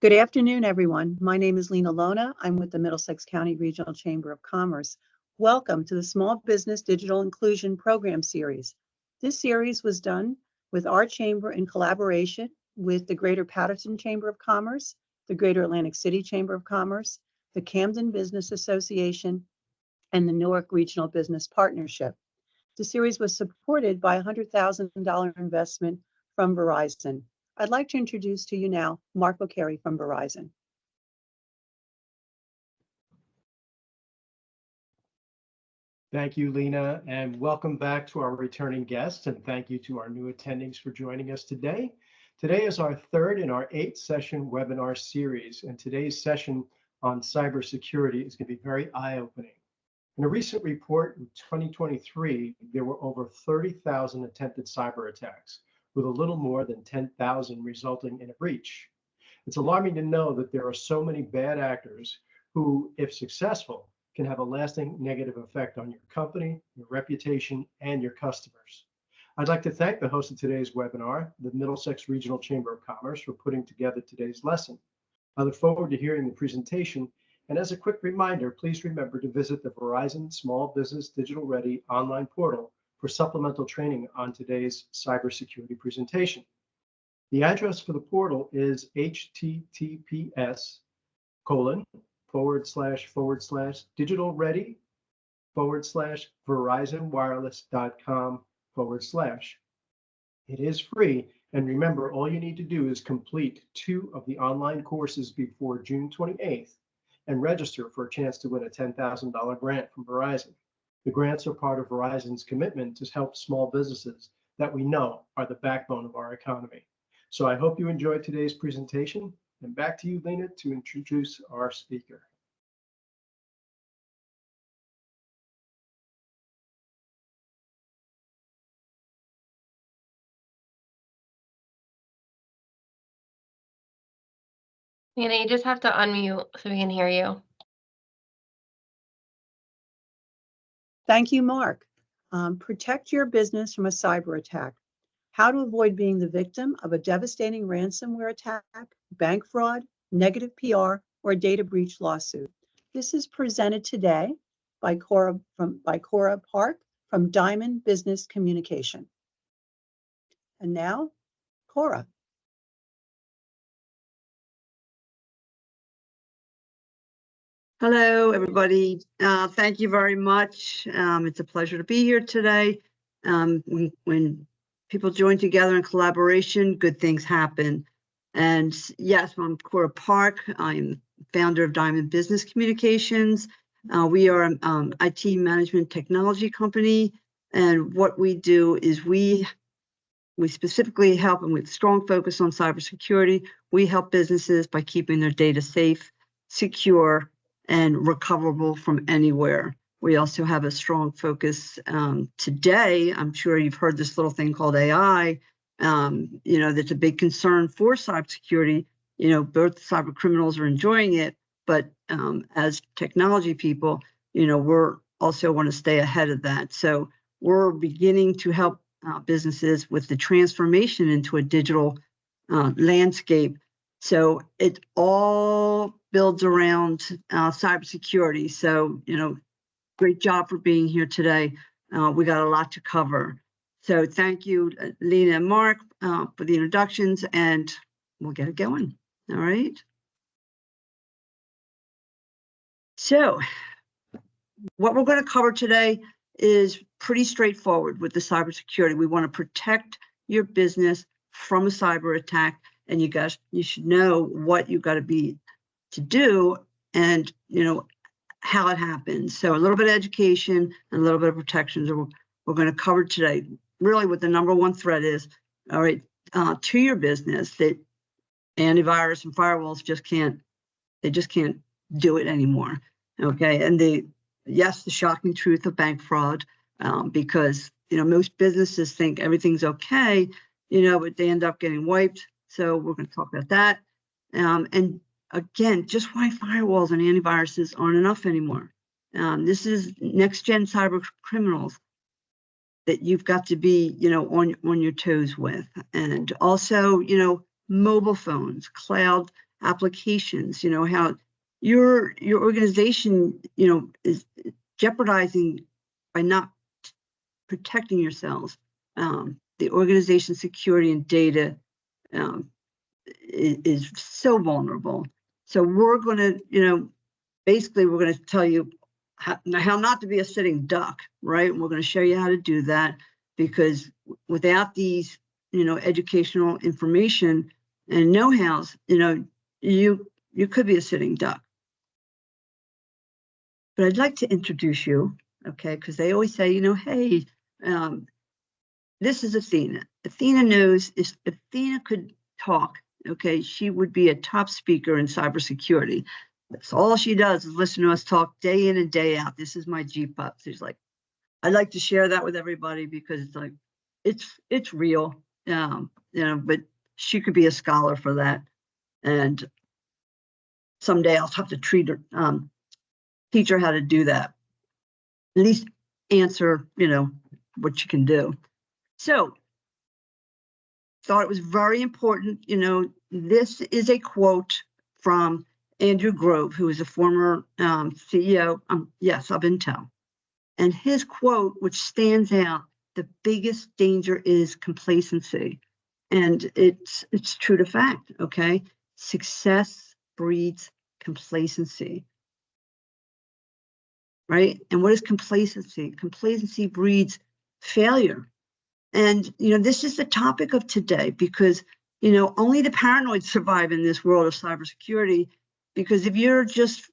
Good afternoon, everyone. My name is Lena Lona. I'm with the Middlesex County Regional Chamber of Commerce. Welcome to the Small Business Digital Inclusion Program Series. This series was done with our chamber in collaboration with the Greater Paterson Chamber of Commerce, the Greater Atlantic City Chamber of Commerce, the Camden Business Association, and the Newark Regional Business Partnership. The series was supported by a $100,000 investment from Verizon. I'd like to introduce to you now Mark O'Carey from Verizon. Thank you, Lena, and welcome back to our returning guests, and thank you to our new attendings for joining us today. Today is our third in our 8-session webinar series, and today's session on cybersecurity is going to be very eye-opening. In a recent report in 2023, there were over 30,000 attempted cyber attacks, with a little more than 10,000 resulting in a breach. It's alarming to know that there are so many bad actors who, if successful, can have a lasting negative effect on your company, your reputation, and your customers. I'd like to thank the host of today's webinar, the Middlesex Regional Chamber of Commerce, for putting together today's lesson. I look forward to hearing the presentation, and as a quick reminder, please remember to visit the Verizon Small Business Digital Ready online portal for supplemental training on today's cybersecurity presentation. The address for the portal is https://digitalready/verizonwireless.com/. It is free, and remember, all you need to do is complete 2 of the online courses before June 28th and register for a chance to win a $10,000 grant from Verizon. The grants are part of Verizon's commitment to help small businesses that we know are the backbone of our economy. So I hope you enjoyed today's presentation, and back to you, Lena, to introduce our speaker. Lena, you just have to unmute so we can hear you. Thank you, Mark. Protect your business from a cyber attack. How to avoid being the victim of a devastating ransomware attack, bank fraud, negative PR, or a data breach lawsuit. This is presented today by Cora Park from Diamond Business Communication. And now, Cora. Hello, everybody. Thank you very much. It's a pleasure to be here today. When people join together in collaboration, good things happen. And yes, I'm Cora Park. I'm founder of Diamond Business Communications. We are an IT management technology company. And what we do is we specifically help, and with strong focus on cybersecurity, we help businesses by keeping their data safe, secure, and recoverable from anywhere. We also have a strong focus today. I'm sure you've heard this little thing called AI. That's a big concern for cybersecurity. Both cybercriminals are enjoying it, but as technology people, we're also want to stay ahead of that. So we're beginning to help businesses with the transformation into a digital landscape. So it all builds around cybersecurity. So, great job for being here today. We got a lot to cover. So thank you, Lena and Mark, for the introductions, and we'll get it going. All right. So what we're going to cover today is pretty straightforward with the cybersecurity. We want to protect your business from a cyber attack, and you should know what you got to do, and how it happens. So a little bit of education and a little bit of protections we're going to cover today. Really, what the number one threat is, all right, to your business, that antivirus and firewalls just can't do it anymore. Okay, and the shocking truth of bank fraud, because most businesses think everything's okay, but they end up getting wiped. So we're going to talk about that, and again, just why firewalls and antiviruses aren't enough anymore. This is next-gen cyber criminals that you've got to be, on your toes with, and also, mobile phones, cloud applications, how your organization, is jeopardizing by not protecting yourselves. The organization security and data is so vulnerable. So we're going to, basically we're going to tell you how not to be a sitting duck, right? And we're going to show you how to do that, because without these, educational information and know-hows, you could be a sitting duck. But I'd like to introduce you, okay? Because they always say, hey, this is Athena. Athena knows, if Athena could talk, okay, she would be a top speaker in cybersecurity. That's all she does is listen to us talk day in and day out. This is my G-pop. She's like, I'd like to share that with everybody because it's like, it's real, but she could be a scholar for that. And someday I'll have to teach her how to do that. At least answer, what you can do. So thought it was very important, this is a quote from Andrew Grove, who is a former CEO, yes, of Intel. And his quote, which stands out, the biggest danger is complacency. And it's true to fact, okay? Success breeds complacency, right? And what is complacency? Complacency breeds failure. And, this is the topic of today because, only the paranoid survive in this world of cybersecurity. Because if you're just,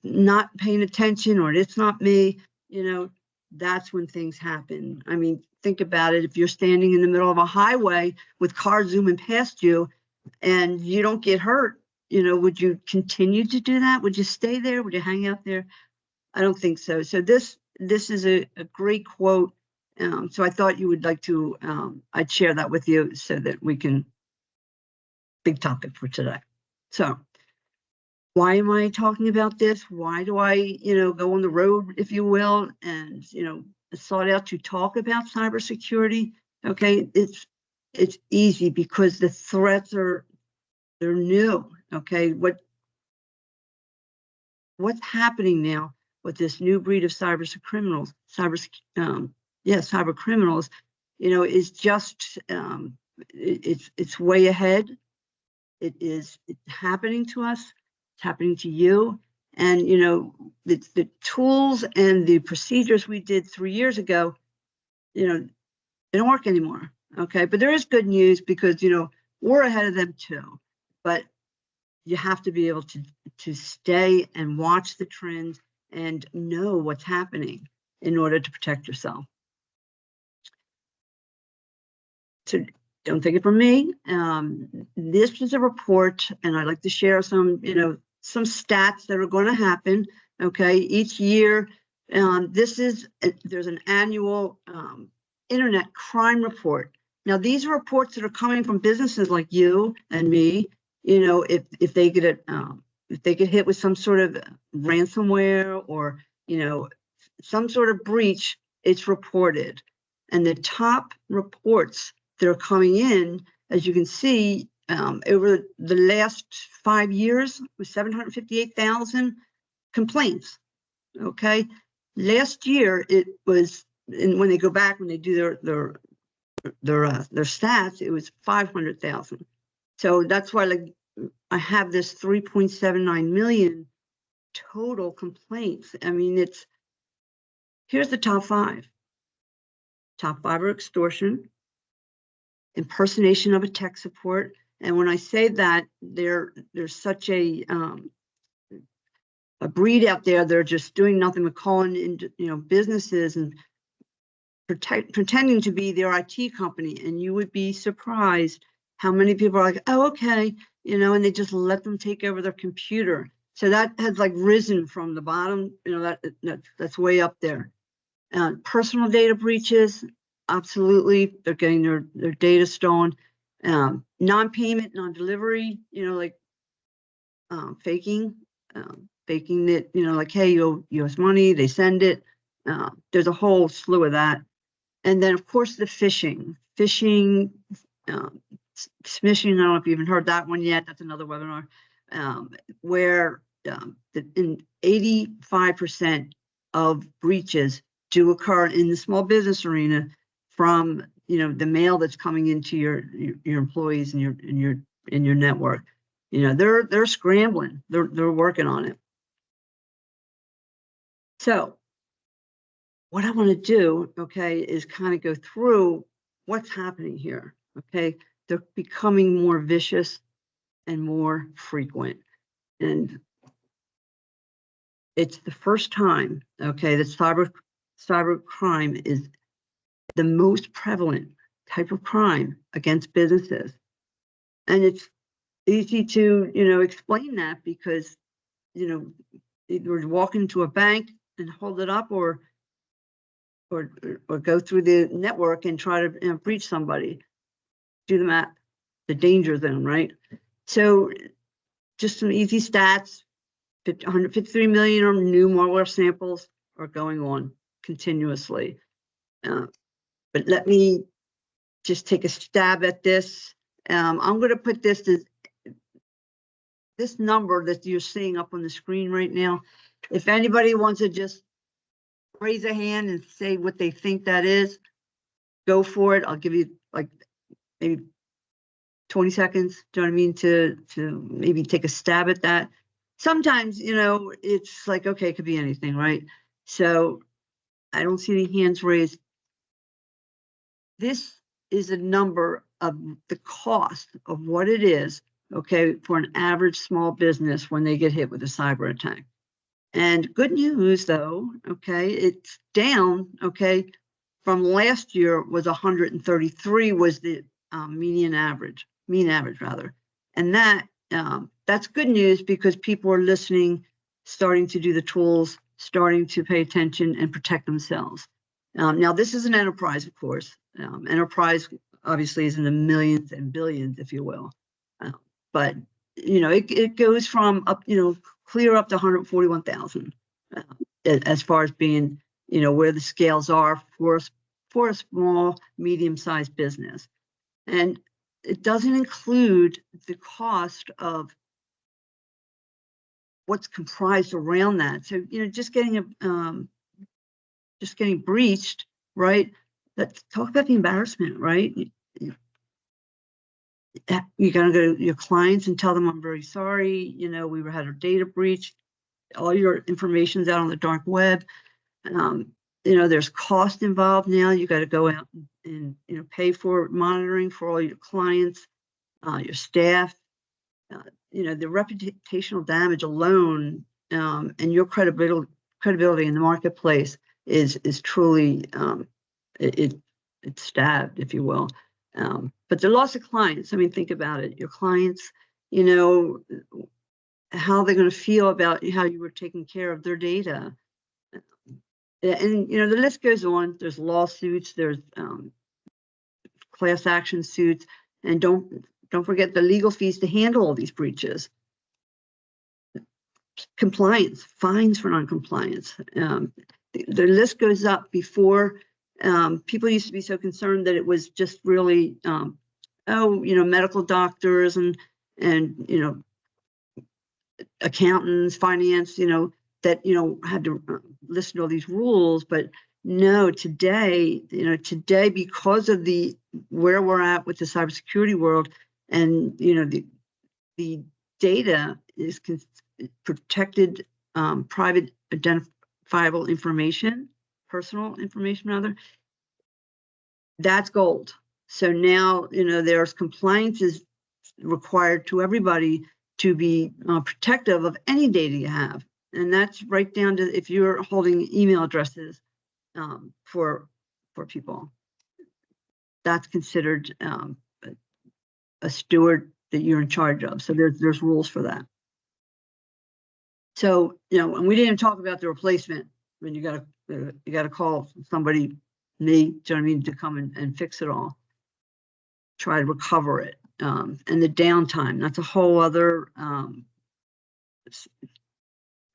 not paying attention, or it's not me, that's when things happen. I mean, think about it. If you're standing in the middle of a highway with cars zooming past you and you don't get hurt, would you continue to do that? Would you stay there? Would you hang out there? I don't think so. So this is a great quote. So I thought you would like to, I'd share that with you so that we can, big topic for today. So why am I talking about this? Why do I, go on the road, if you will, and, sought out to talk about cybersecurity? Okay, it's easy because the threats they're new. Okay, what's happening now with this new breed of cybercriminals, cybercriminals, is just it's way ahead. It's happening to us. It's happening to you. And the tools and the procedures we did 3 years ago, they don't work anymore. Okay, but there is good news because we're ahead of them too. But you have to be able to stay and watch the trends and know what's happening in order to protect yourself. So don't take it from me. This is a report, and I'd like to share some stats that are going to happen. Okay, each year, there's an annual internet crime report. Now, these are reports that are coming from businesses like you and me. If they get hit with some sort of ransomware or some sort of breach, it's reported. And the top reports that are coming in, as you can see, over the last 5 years, was 758,000 complaints. Okay, last year it was, and when they go back, when they do their stats, it was 500,000. So that's why, like, I have this 3.79 million total complaints. I mean, here's the top 5. Top 5 are extortion, impersonation of a tech support. And when I say that, there's such a breed out there. They're just doing nothing but calling in, businesses and pretending to be their IT company. And you would be surprised how many people are like, oh, okay, and they just let them take over their computer. So that has like risen from the bottom, that's way up there. Personal data breaches, absolutely, they're getting their data stolen. Non-payment, non-delivery, faking that, like, hey, you owe us money, they send it. There's a whole slew of that. And then, of course, the phishing, smishing. I don't know if you even heard that one yet. That's another webinar where in 85% of breaches do occur in the small business arena from the mail that's coming into your employees and your network. They're scrambling. They're working on it. So what I want to do, okay, is kind of go through what's happening here. Okay, they're becoming more vicious and more frequent, and it's the first time, okay, that cybercrime is the most prevalent type of crime against businesses. And it's easy to, explain that because, either walk into a bank and hold it up or go through the network and try to breach somebody, do them at the danger zone, right? So just some easy stats, 153 million or new malware samples are going on continuously. But let me just take a stab at this. I'm going to put this number that you're seeing up on the screen right now. If anybody wants to just raise a hand and say what they think that is, go for it. I'll give you like maybe 20 seconds. Do you know what I mean? To maybe take a stab at that. Sometimes, it's like, okay, it could be anything, right? So I don't see any hands raised. This is a number of the cost of what it is, okay, for an average small business when they get hit with a cyber attack. And good news though, okay, it's down, okay, from last year was 133 was the mean average rather. And that's good news because people are listening, starting to do the tools, starting to pay attention and protect themselves. Now this is an enterprise, of course. Enterprise obviously is in the millions and billions, if you will. But it goes from up, clear up to 141,000 as far as being, where the scales are for a small, medium-sized business. And it doesn't include the cost of what's comprised around that. So, just getting breached, right? Let's talk about the embarrassment, right? You gotta go to your clients and tell them, I'm very sorry, we had a data breach, all your information's out on the dark web. There's cost involved now. You got to go out and pay for monitoring for all your clients, your staff. The reputational damage alone and your credibility in the marketplace is truly it's stabbed, if you will. But the loss of clients, I mean, think about it. Your clients, how they're going to feel about how you were taking care of their data. And, the list goes on. There's lawsuits, there's class action suits, and don't forget the legal fees to handle all these breaches. Compliance, fines for non-compliance. The list goes up. Before, people used to be so concerned that it was just really, medical doctors and accountants, finance, that, had to listen to all these rules. But no, today, because of where we're at with the cybersecurity world and, the data is protected, private identifiable information, personal information rather, that's gold. So now, there's compliance is required to everybody to be protective of any data you have. And that's right down to if you're holding email addresses for people, that's considered a steward that you're in charge of. So there's rules for that. So, and we didn't talk about the replacement when you got to call somebody, me, do you know what I mean, to come and fix it all, try to recover it. And the downtime, that's a whole other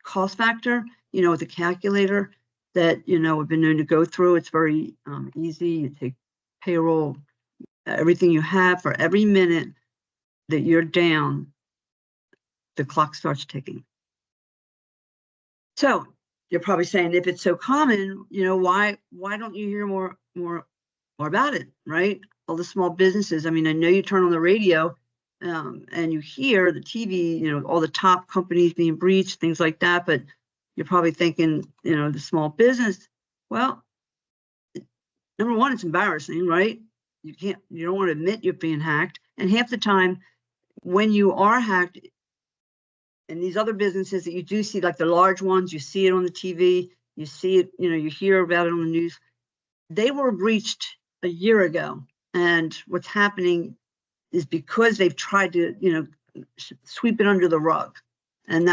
cost factor, with the calculator that, we've been known to go through. It's very easy. You take payroll, everything you have, for every minute that you're down, the clock starts ticking. So you're probably saying, if it's so common, why don't you hear more about it, right? All the small businesses. I mean, I know you turn on the radio and you hear the TV, all the top companies being breached, things like that, but you're probably thinking, the small business. Well, number one, it's embarrassing, right? You don't want to admit you're being hacked. And half the time when you are hacked, and these other businesses that you do see, like the large ones, you see it on the TV, you see it, you hear about it on the news. They were breached a year ago. And what's happening is because they've tried to, sweep it under the rug. And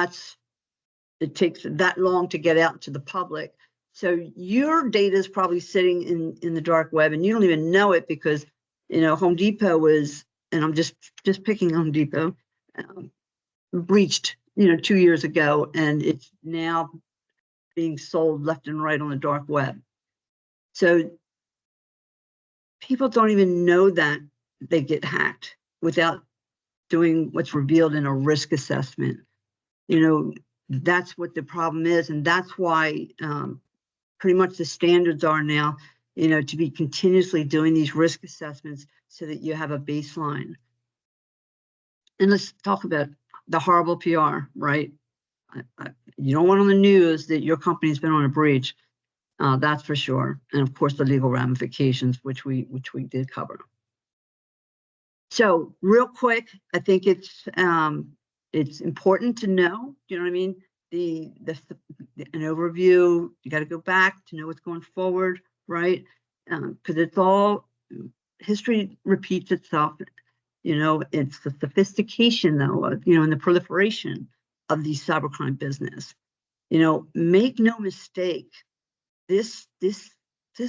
it takes that long to get out to the public. So your data is probably sitting in the dark web, and you don't even know it because, Home Depot was, and I'm just picking Home Depot, breached, 2 years ago, and it's now being sold left and right on the dark web. So people don't even know that they get hacked without doing what's revealed in a risk assessment. That's what the problem is. And that's why pretty much the standards are now, to be continuously doing these risk assessments so that you have a baseline. And let's talk about the horrible PR, right? You don't want on the news that your company's been on a breach. That's for sure. And of course, the legal ramifications, which we did cover. So real quick, I think it's important to know, you know what I mean? An overview, you got to go back to know what's going forward, right? Because it's all, history repeats itself. It's the sophistication though, and the proliferation of these cybercrime business. Make no mistake, this is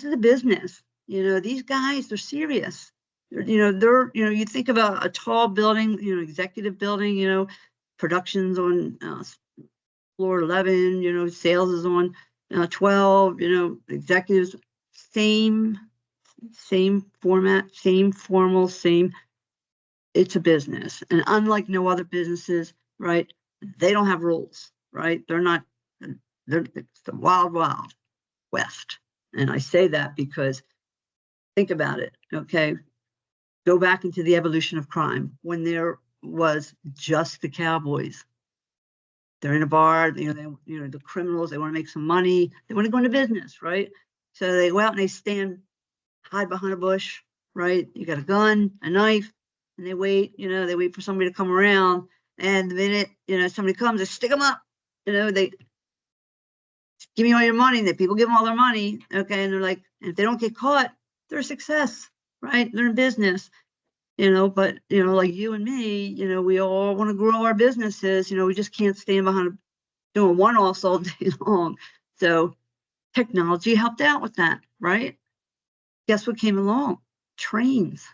a business. These guys, they're serious. You think about a tall building, executive building, productions on floor 11, sales is on 12, executives, same format, same formal, same. It's a business. And unlike no other businesses, right, they don't have rules, right? It's the wild, wild west. And I say that because think about it, okay? Go back into the evolution of crime when there was just the cowboys. They're in a bar, the criminals, they want to make some money. They want to go into business, right? So they go out and they hide behind a bush, right? You got a gun, a knife, and they wait for somebody to come around. And the minute, somebody comes, they stick them up, they give me all your money. And the people give them all their money. Okay. And they're like, if they don't get caught, they're a success, right? They're in business, but, like you and me, we all want to grow our businesses. We just can't stand behind doing one-offs all day long. So technology helped out with that, right? Guess what came along? Trains,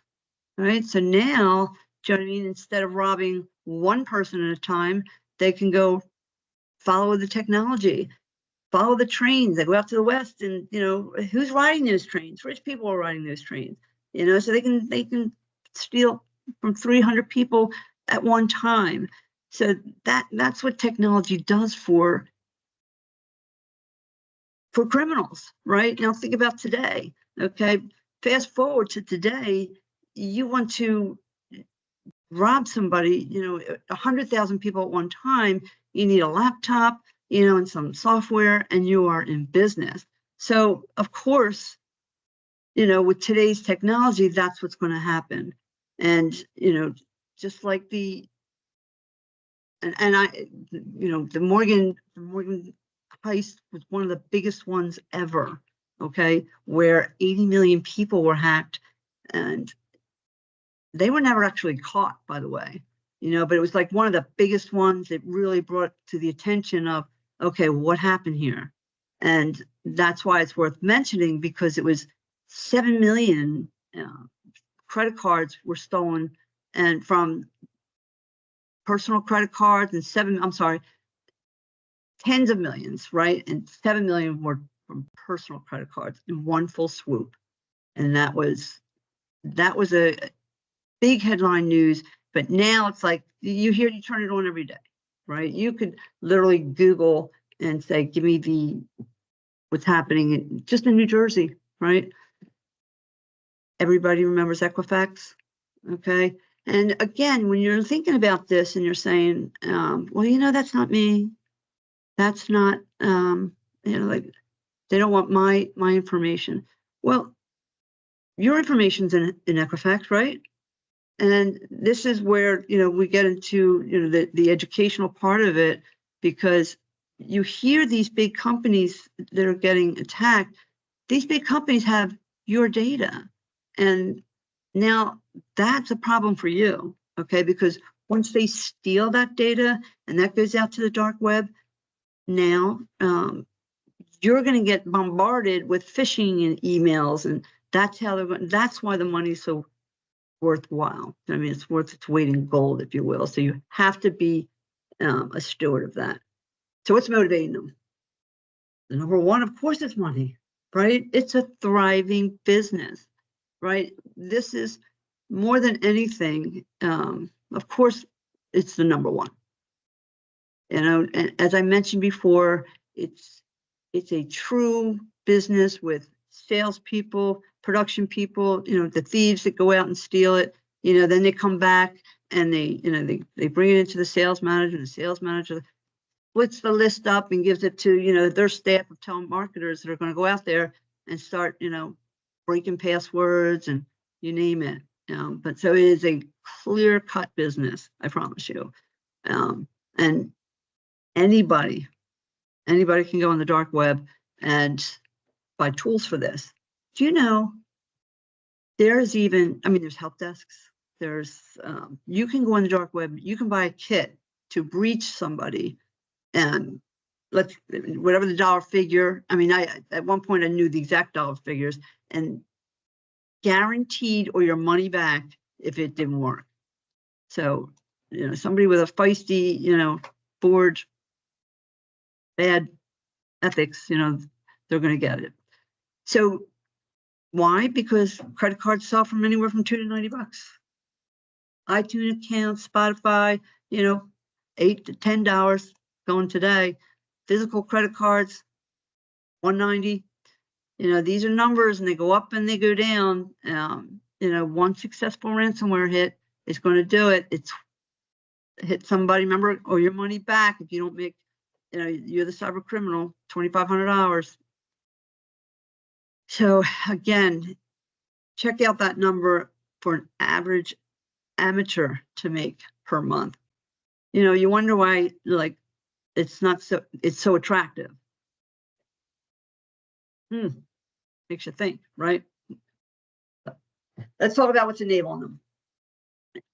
right? So now, do you know what I mean? Instead of robbing one person at a time, they can go follow the technology, follow the trains. They go out to the west, and who's riding those trains? Rich people are riding those trains. So they can steal from 300 people at one time. So that's what technology does for criminals, right? Now think about today. Okay, fast forward to today. You want to rob somebody, 100,000 people at one time. You need a laptop, and some software, and you are in business. So of course, with today's technology, that's what's going to happen. And just like the Morgan heist was one of the biggest ones ever. Okay, where 80 million people were hacked, and they were never actually caught, by the way, but it was like one of the biggest ones that really brought to the attention of, okay, what happened here? And that's why it's worth mentioning, because it was 7 million credit cards were stolen, and from personal credit cards, and tens of millions, right? And 7 million were from personal credit cards in one full swoop. And that was that was a big headline news, but now it's like you turn it on every day, right? You could literally Google and say, give me what's happening just in New Jersey, right? Everybody remembers Equifax, okay? And again, when you're thinking about this and you're saying, well, that's not me. That's not, like they don't want my information. Well, your information's in Equifax, right? And this is where, we get into, the educational part of it, because you hear these big companies that are getting attacked. These big companies have your data. And now that's a problem for you, okay? Because once they steal that data and that goes out to the dark web, now you're going to get bombarded with phishing and emails, and that's how they're going. That's why the money's so worthwhile. I mean, it's worth its weight in gold, if you will. So you have to be a steward of that. So what's motivating them? Number one, of course, it's money, right? It's a thriving business, right? This is more than anything. Of course, it's the number one. And as I mentioned before, it's a true business with salespeople, production people, the thieves that go out and steal it, then they come back and they bring it into the sales manager, and the sales manager splits the list up and gives it to, their staff of telemarketers that are going to go out there and start, breaking passwords and you name it. But so it is a clear-cut business, I promise you. And anybody can go on the dark web and buy tools for this. Do you know there's help desks. You can go on the dark web, you can buy a kit to breach somebody, and whatever the dollar figure. At one point I knew the exact dollar figures, and guaranteed or your money back if it didn't work. So, somebody with a feisty, bored, bad ethics, they're going to get it. So why? Because credit cards sell from anywhere from $2 to $90. iTunes accounts, Spotify, $8 to $10 going today. Physical credit cards, $190. These are numbers, and they go up and they go down. One successful ransomware hit is going to do it. It's hit somebody, remember, or your money back if you don't make, you're the cyber criminal, $2,500. So again, check out that number for an average amateur to make per month. You wonder why, it's so attractive. Makes you think, right? Let's talk about what's enabling them.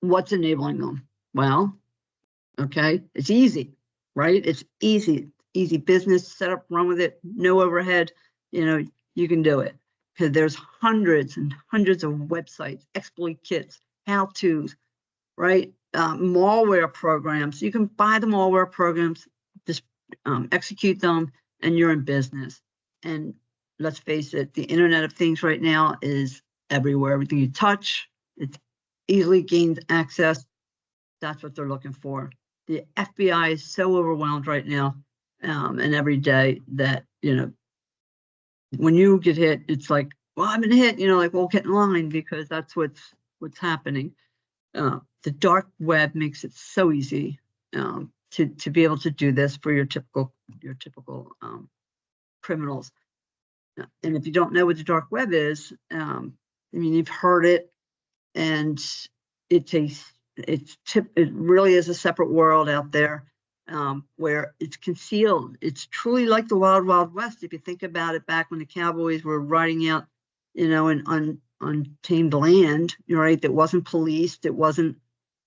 What's enabling them? Well, okay, it's easy, right? It's easy business, set up, run with it, no overhead. You can do it, because there's hundreds and hundreds of websites, exploit kits, how-tos, right? Malware programs. You can buy the malware programs, just execute them, and you're in business. And let's face it, the Internet of Things right now is everywhere. Everything you touch, it easily gains access. That's what they're looking for. The FBI is so overwhelmed right now, and every day that, when you get hit, it's like, well, I've been hit, well, get in line, because that's what's happening. The dark web makes it so easy to be able to do this for your typical criminals. And if you don't know what the dark web is, you've heard it, and it really is a separate world out there, where it's concealed. It's truly like the Wild Wild West. If you think about it, back when the cowboys were riding out, in untamed land, right? That wasn't policed. It wasn't,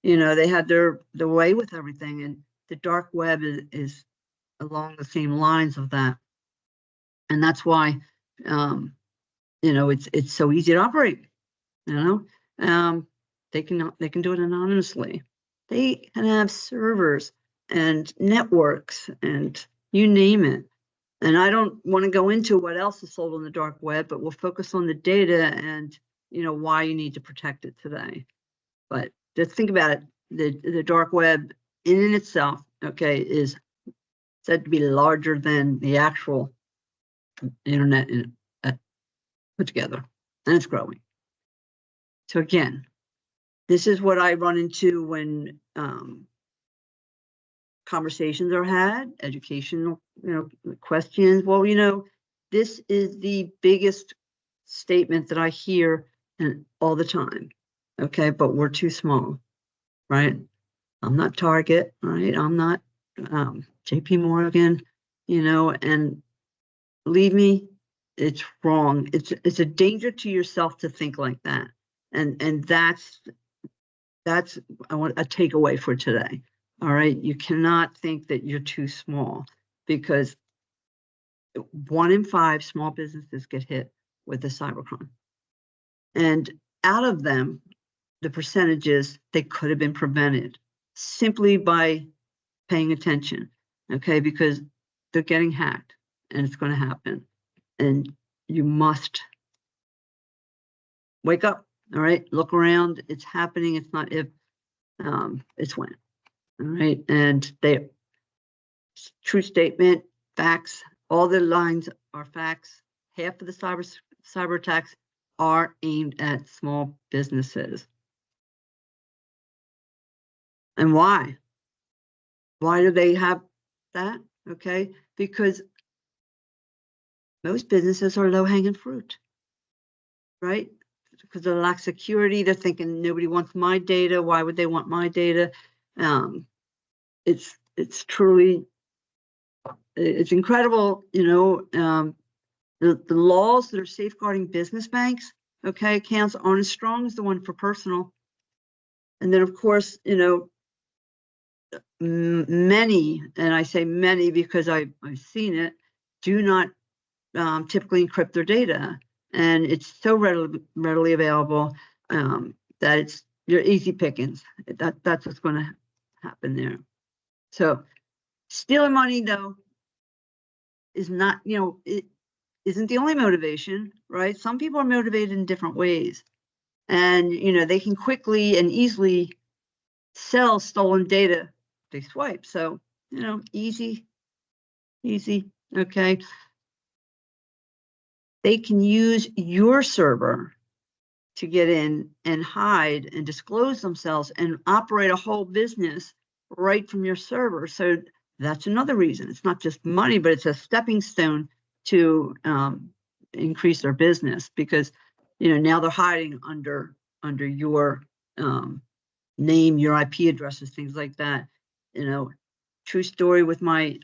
they had their way with everything. And the dark web is along the same lines of that. And that's why, it's so easy to operate. They can do it anonymously. They can have servers and networks and you name it. And I don't want to go into what else is sold on the dark web, but we'll focus on the data. And why you need to protect it today. But just think about it. The dark web in and itself, okay, is said to be larger than the actual internet put together, and it's growing. So again, this is what I run into when conversations are had, educational, questions. Well, this is the biggest statement that I hear all the time. Okay, but we're too small, right? I'm not Target, right? I'm not JP Morgan, and believe me, it's wrong. It's a danger to yourself to think like that. And that's I want a takeaway for today. All right. You cannot think that you're too small, because 1 in 5 small businesses get hit with the cybercrime. And out of them, the percentages, they could have been prevented simply by paying attention. Okay, because they're getting hacked and it's going to happen. And you must wake up. All right, look around. It's happening. It's not if, it's when. All right, and true statement, facts. All the lines are facts. Half of the cyber attacks are aimed at small businesses. And why? Why do they have that? Okay, because most businesses are low-hanging fruit, right? Because they lack security. They're thinking nobody wants my data. Why would they want my data? It's truly, it's incredible. The laws that are safeguarding business banks, okay, accounts aren't as strong as the one for personal. And then of course, many, and I say many because I've seen it, do not typically encrypt their data, and it's so readily available that you're easy pickings. That's what's going to happen there. So stealing money though is not, it isn't the only motivation, right? Some people are motivated in different ways, and they can quickly and easily sell stolen data. They swipe. So easy. Okay. They can use your server to get in and hide and disclose themselves and operate a whole business right from your server. So that's another reason. It's not just money, but it's a stepping stone to increase their business, because now they're hiding under your name, your IP addresses, things like that. True story with my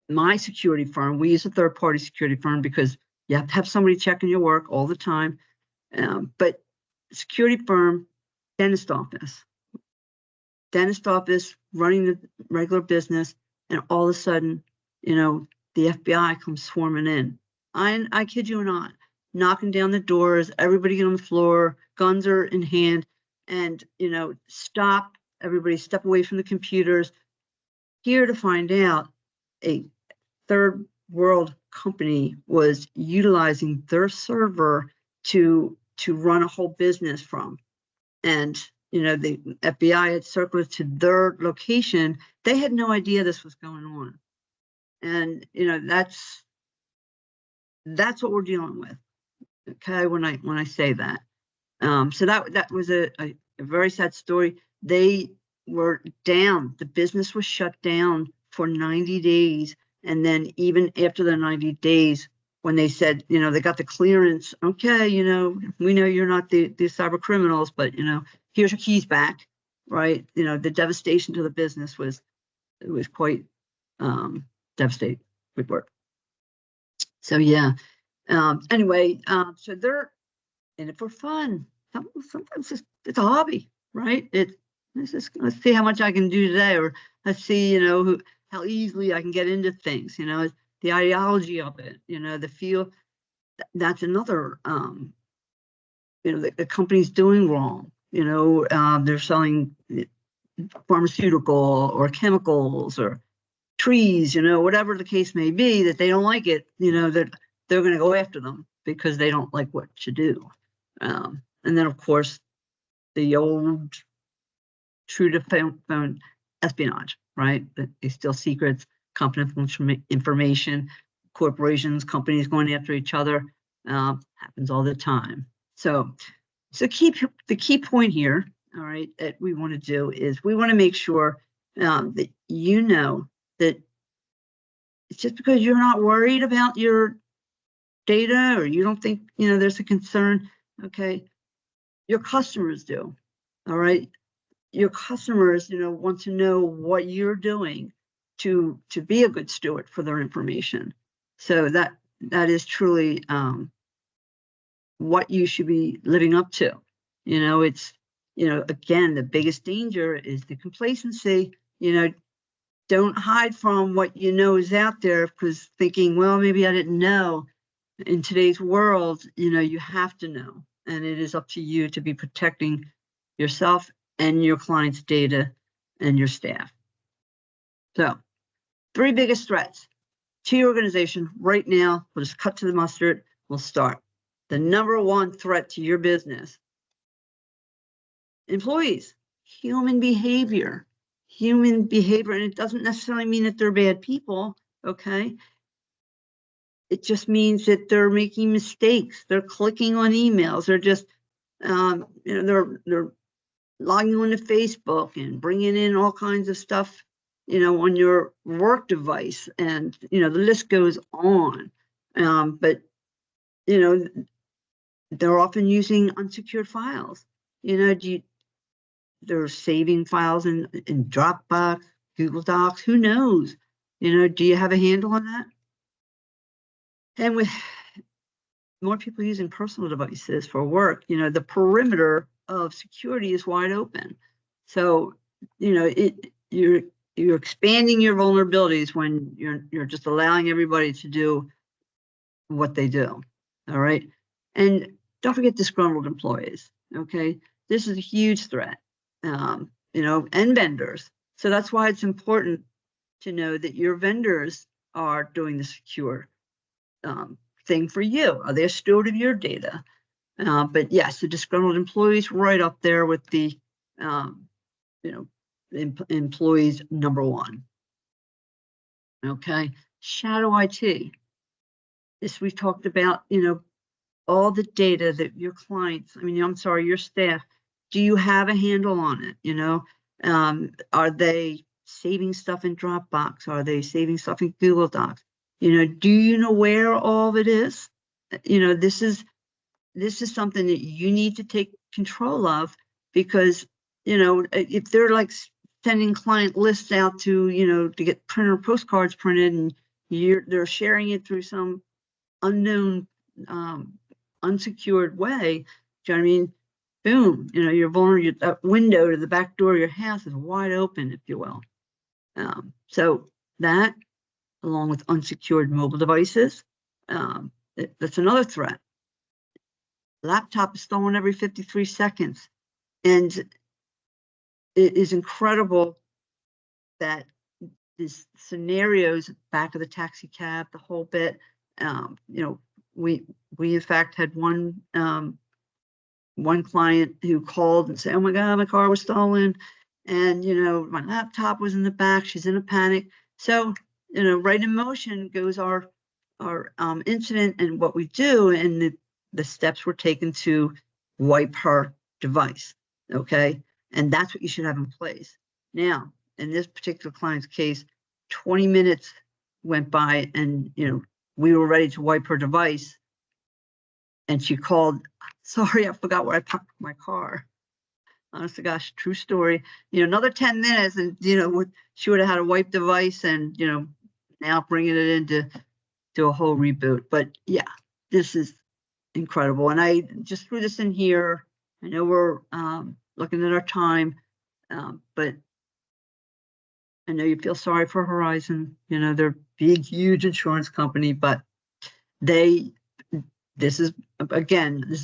my security firm. We use a third-party security firm because you have to have somebody checking your work all the time. But security firm, dentist office running the regular business, and all of a sudden, the FBI comes swarming in. I kid you not, knocking down the doors, everybody get on the floor, guns are in hand, and stop, everybody step away from the computers. Here to find out a third world company was utilizing their server to run a whole business from. And the FBI had circled to their location. They had no idea this was going on. And that's what we're dealing with. Okay, when I say that. So that was a very sad story. They were down. The business was shut down for 90 days. And then even after the 90 days, when they said, they got the clearance, okay, we know you're not the cyber criminals, but, here's your keys back, right? The devastation to the business was quite devastating. Good work. So yeah. Anyway, so they're in it for fun. Sometimes it's a hobby, right? Let's see how much I can do today, or let's see, how easily I can get into things, the ideology of it, the feel. That's another, the company's doing wrong. They're selling pharmaceutical or chemicals or trees, whatever the case may be, that they don't like it, that they're going to go after them because they don't like what you do. And then, of course, the old true to phone espionage, right? They steal secrets, confidential information, corporations, companies going after each other. Happens all the time. So the key point here, all right, that we want to do is we want to make sure that you know that it's just because you're not worried about your data or you don't think, there's a concern, okay, your customers do, all right? Your customers, want to know what you're doing to be a good steward for their information. So that is truly what you should be living up to. It's, again, the biggest danger is the complacency. Don't hide from what is out there, because thinking, well, maybe I didn't know. In today's world, you have to know, and it is up to you to be protecting yourself and your client's data and your staff. So 3 biggest threats to your organization right now. We'll just cut to the mustard. We'll start. The number 1 threat to your business: employees, human behavior, and it doesn't necessarily mean that they're bad people, okay? It just means that they're making mistakes. They're clicking on emails. They're just, they're logging on to Facebook and bringing in all kinds of stuff, on your work device, and the list goes on. But they're often using unsecured files. They're saving files in Dropbox, Google Docs. Who knows? Do you have a handle on that? And with more people using personal devices for work, the perimeter of security is wide open. So, you're expanding your vulnerabilities when you're just allowing everybody to do what they do. All right. And don't forget disgruntled employees. Okay. This is a huge threat, and vendors. So that's why it's important to know that your vendors are doing the secure thing for you. Are they a steward of your data? But yes, the disgruntled employees right up there with the, employees number 1. Okay, shadow IT. This we've talked about, all the data that your clients, your staff, do you have a handle on it? Are they saving stuff in Dropbox? Are they saving stuff in Google Docs? Do you know where all of it is? This is something that you need to take control of, because, if they're like sending client lists out to, to get printer postcards printed, and they're sharing it through some unknown, unsecured way, do you know what I mean? Boom, you're vulnerable. That window to the back door of your house is wide open, if you will. So that, along with unsecured mobile devices, that's another threat. Laptop is stolen every 53 seconds. And it is incredible that these scenarios, back of the taxi cab, the whole bit, we in fact had one client who called and said, oh my God, my car was stolen. And, my laptop was in the back. She's in a panic. So, right in motion goes our incident and what we do, and the steps were taken to wipe her device. Okay. And that's what you should have in place. Now, in this particular client's case, 20 minutes went by and, we were ready to wipe her device. And she called, sorry, I forgot where I parked my car. Honest to gosh, true story. Another 10 minutes and, she would have had a wipe device and, now bringing it into a whole reboot. But yeah, this is incredible. And I just threw this in here. I know we're looking at our time, but I know you feel sorry for Horizon. They're a big, huge insurance company, but this is a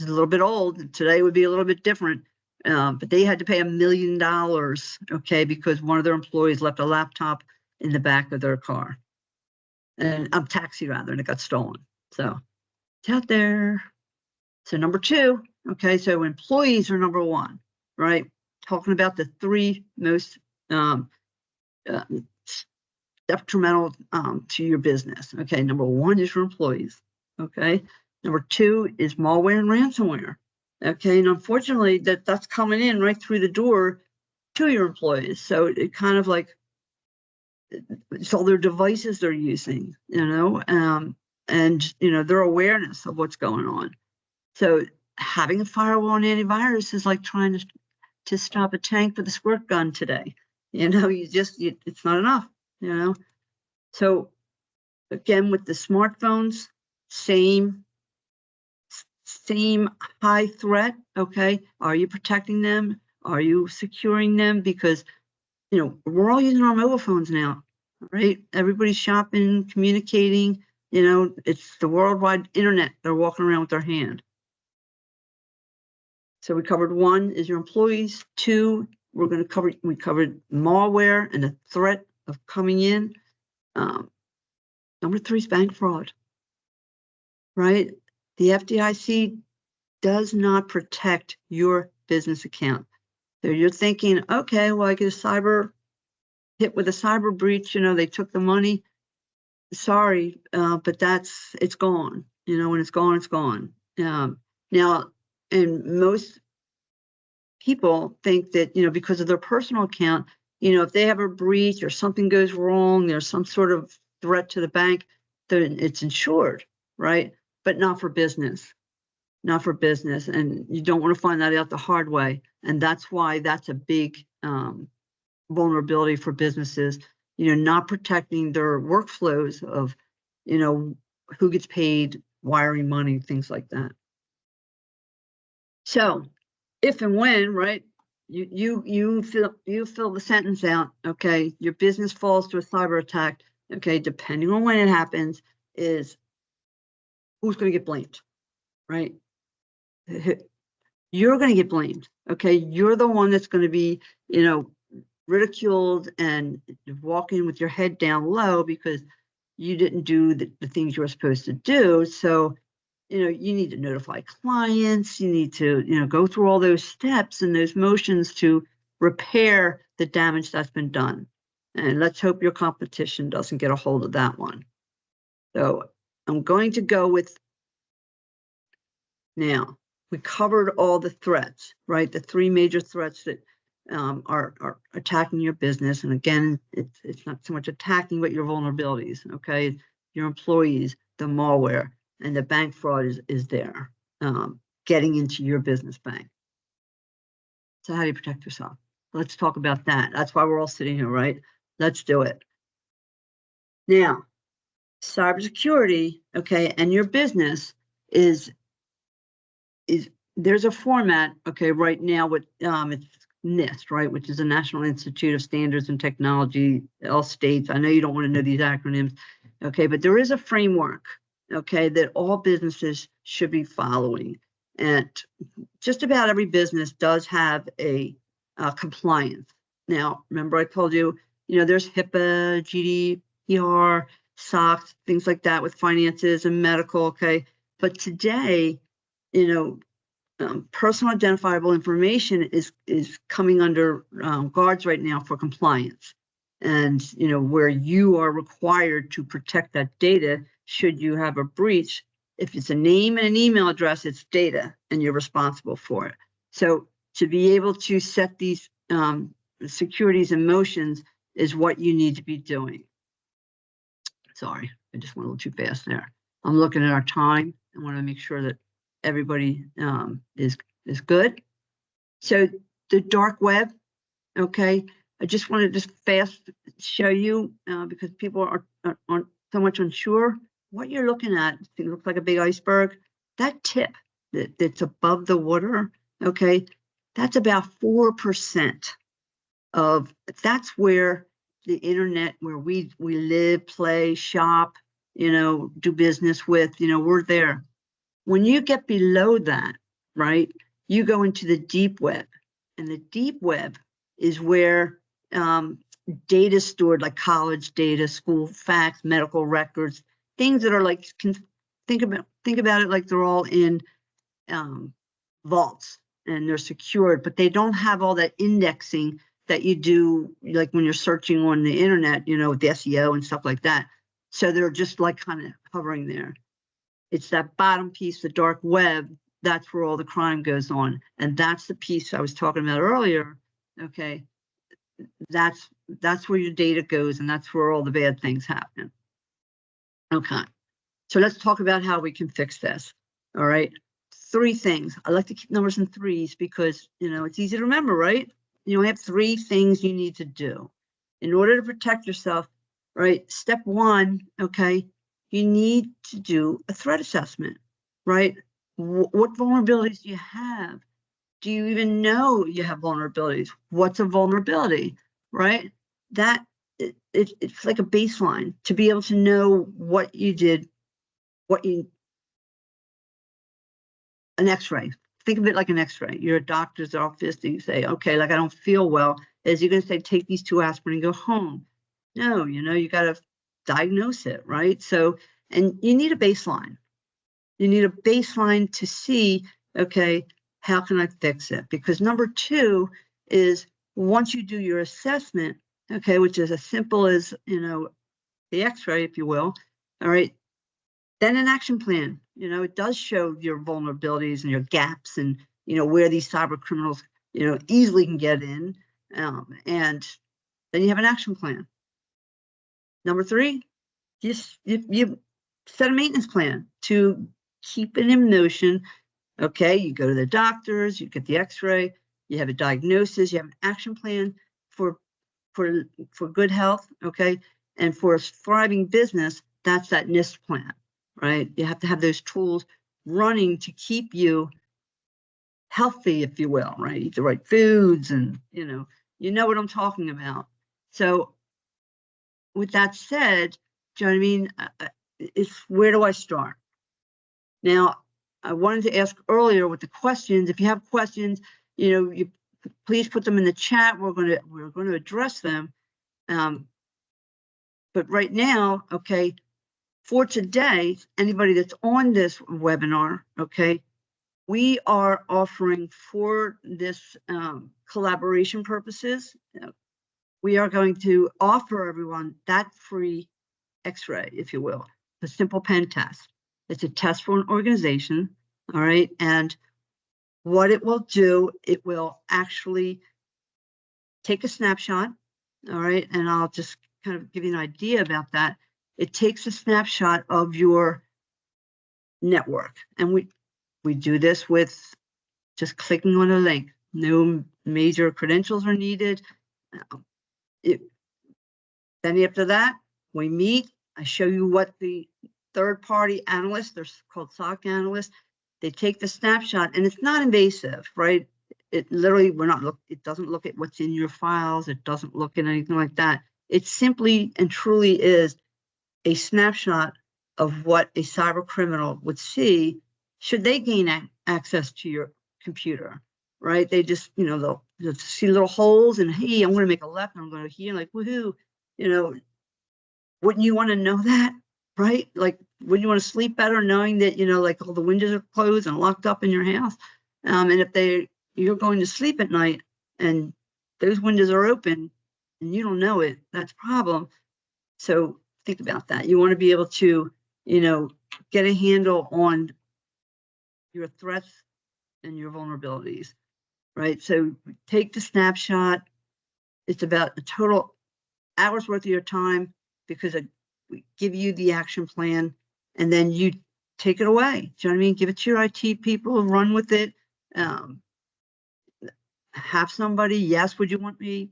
little bit old. Today would be a little bit different. But they had to pay $1 million, okay, because one of their employees left a laptop in the back of their car, and taxi rather, and it got stolen. So It's out there. So number two, okay, so employees are number one, right? Talking about the three most detrimental to your business. Okay, number one is your employees. Okay, number two is malware and ransomware. Okay, and unfortunately, that's coming in right through the door to your employees. So it kind of like it's all their devices they're using, and their awareness of what's going on. So having a firewall and antivirus is like trying to stop a tank with a squirt gun today. It's not enough. So again, with the smartphones, same high threat. Okay, are you protecting them? Are you securing them? Because we're all using our mobile phones now, right? Everybody's shopping, communicating. It's the worldwide internet they're walking around with their hand. So we covered one is your employees. Two, we covered malware and the threat of coming in. Number three is bank fraud, right? The FDIC does not protect your business account. So you're thinking, okay, well, I get hit with a cyber breach, they took the money. Sorry, but it's gone, when it's gone, it's gone. Now, and most people think that, because of their personal account, if they have a breach or something goes wrong, there's some sort of threat to the bank, then it's insured, right? But not for business, And you don't want to find that out the hard way. And that's why that's a big vulnerability for businesses, not protecting their workflows of, who gets paid, wiring money, things like that. So if and when, right, you fill the sentence out, okay, your business falls to a cyber attack, okay, depending on when it happens, is who's going to get blamed, right? You're going to get blamed, okay? You're the one that's going to be, ridiculed and walking with your head down low because you didn't do the things you were supposed to do. So, you need to notify clients, you need to, go through all those steps and those motions to repair the damage that's been done. And let's hope your competition doesn't get a hold of that one. So I'm going to go with, now, we covered all the threats, right? The three major threats that are attacking your business. And again, it's not so much attacking, but your vulnerabilities, okay? Your employees, the malware, and the bank fraud is there, getting into your business bank. So how do you protect yourself? Let's talk about that. That's why we're all sitting here, right? Let's do it. Now, cybersecurity, okay, and your business is there's a format, okay, right now with it's NIST, right, which is the National Institute of Standards and Technology, all states. I know you don't want to know these acronyms, okay, but there is a framework, okay, that all businesses should be following. And just about every business does have a compliance. Now, remember I told you, there's HIPAA, GDPR, SOX, things like that with finances and medical, okay? But today, personal identifiable information is coming under guards right now for compliance. And, where you are required to protect that data should you have a breach. If it's a name and an email address, it's data and you're responsible for it. So to be able to set these securities in motions is what you need to be doing. Sorry, I just went a little too fast there. I'm looking at our time. I want to make sure that everybody is good. So the dark web, okay, I just want to just fast show you because people aren't so much unsure what you're looking at. It looks like a big iceberg. That tip that's above the water, okay, that's about 4% of, that's where the internet, where we live, play, shop, do business with, we're there. When you get below that, right, you go into the deep web, and the deep web is where data stored, like college data, school facts, medical records, things that are like think about it like they're all in vaults and they're secured, but they don't have all that indexing that you do, like when you're searching on the internet, you know, with the SEO and stuff like that. So they're just like kind of hovering there. It's that bottom piece, the dark web, that's where all the crime goes on. And that's the piece I was talking about earlier. Okay. That's where your data goes, and that's where all the bad things happen. Okay. So let's talk about how we can fix this. All right. 3 things. I like to keep numbers in threes because, you know, it's easy to remember, right? You only have 3 things you need to do in order to protect yourself, right? Step 1, okay, you need to do a threat assessment, right? What vulnerabilities do you have? Do you even know you have vulnerabilities? What's a vulnerability, right? That it's like a baseline to be able to know what you did, an x-ray. Think of it like an x-ray. You're a doctor's office, and you say, okay, like I don't feel well. Is you going to say, take these 2 aspirin and go home? No, you know, you got to diagnose it, right? So, and you need a baseline. You need a baseline to see, okay, how can I fix it? Because number 2 is once you do your assessment, okay, which is as simple as, you know, the x-ray, if you will, all right, then an action plan. You know, it does show your vulnerabilities and your gaps and, you know, where these cyber criminals, you know, easily can get in. And then you have an action plan. Number 3, you set a maintenance plan to keep it in motion. Okay, you go to the doctors, you get the x-ray, you have a diagnosis, you have an action plan for good health, okay? And for a thriving business, that's that NIST plan, right? You have to have those tools running to keep you healthy, if you will, right? Eat the right foods and, you know what I'm talking about. So with that said, do you know what I mean? It's where do I start? Now, I wanted to ask earlier with the questions. If you have questions, you know, you please put them in the chat. We're going to address them. But right now, okay, for today, anybody that's on this webinar, okay, we are offering for this collaboration purposes, we are going to offer everyone that free x-ray, if you will, the simple pen test. It's a test for an organization, all right? And what it will do, it will actually take a snapshot, all right? And I'll just kind of give you an idea about that. It takes a snapshot of your network. And we do this with just clicking on a link. No major credentials are needed. Then after that, we meet. I show you what the third-party analysts, they're called SOC analysts, they take the snapshot, and it's not invasive, right? It literally, it doesn't look at what's in your files. It doesn't look at anything like that. It simply and truly is a snapshot of what a cyber criminal would see should they gain access to your computer, right? They just, you know, they'll see little holes and, hey, I'm going to make a left and I'm going to here, like, woohoo, you know, wouldn't you want to know that, right? Like, wouldn't you want to sleep better knowing that, you know, like all the windows are closed and locked up in your house? And if you're going to sleep at night and those windows are open and you don't know it, that's a problem. So think about that. You want to be able to, you know, get a handle on your threats and your vulnerabilities, right? So take the snapshot. It's about a total hours worth of your time because we give you the action plan and then you take it away. Do you know what I mean? Give it to your IT people, run with it. Have somebody, yes, would you want me?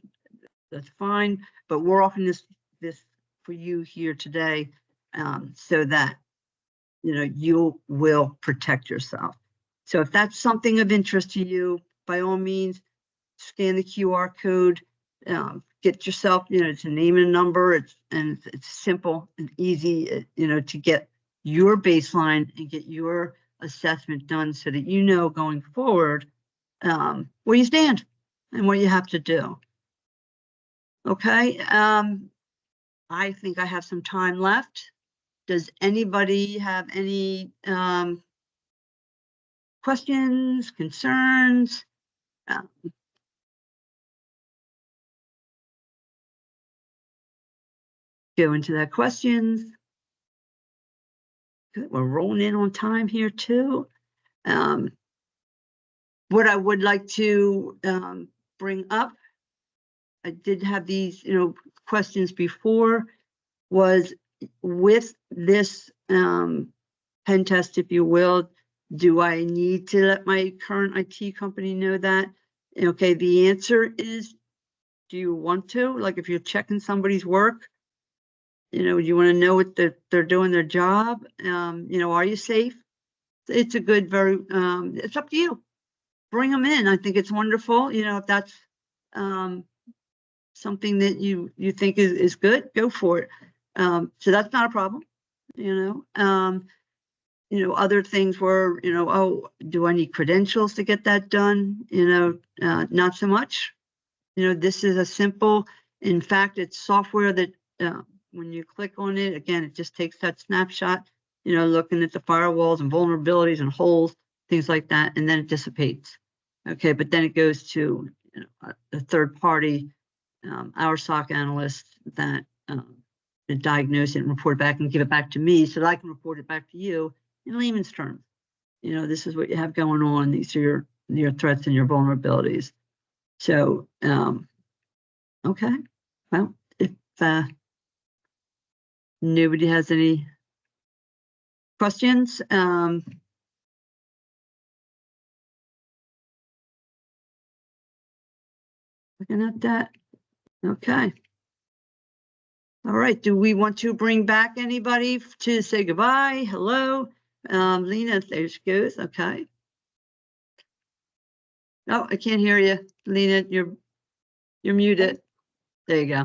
That's fine. But we're offering this for you here today so that, you know, you will protect yourself. So if that's something of interest to you, by all means, scan the QR code, get yourself, you know, it's a name and a number. It's simple and easy, you know, to get your baseline and get your assessment done so that you know going forward where you stand and what you have to do. Okay. I think I have some time left. Does anybody have any questions, concerns? Go into that questions. Good, we're rolling in on time here too. What I would like to bring up, I did have these, questions before, was with this pen test, if you will, do I need to let my current IT company know that? Okay, the answer is, do you want to? Like if you're checking somebody's work, you want to know what they're doing their job. Are you safe? It's a good, it's up to you. Bring them in. I think it's wonderful. If that's something that you think is good, go for it. So that's not a problem. Other things were, oh, do I need credentials to get that done? Not so much. This is a simple, in fact, it's software that when you click on it, again, it just takes that snapshot, looking at the firewalls and vulnerabilities and holes, things like that, and then it dissipates. Okay, but then it goes to a third party, our SOC analyst that diagnose it and report back and give it back to me so that I can report it back to you in layman's terms. This is what you have going on. These are your threats and your vulnerabilities. So, okay, well, if nobody has any questions, looking at that, okay. All right, do we want to bring back anybody to say goodbye? Hello, Lena, there she goes, okay. Oh, I can't hear you, Lena, you're muted. There you go.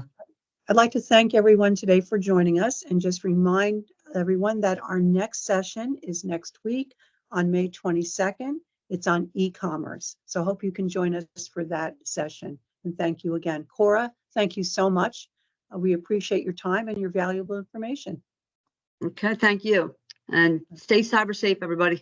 I'd like to thank everyone today for joining us and just remind everyone that our next session is next week on May 22nd. It's on e-commerce. So I hope you can join us for that session. And thank you again. Cora, thank you so much. We appreciate your time and your valuable information. Okay, thank you. And stay cyber safe, everybody.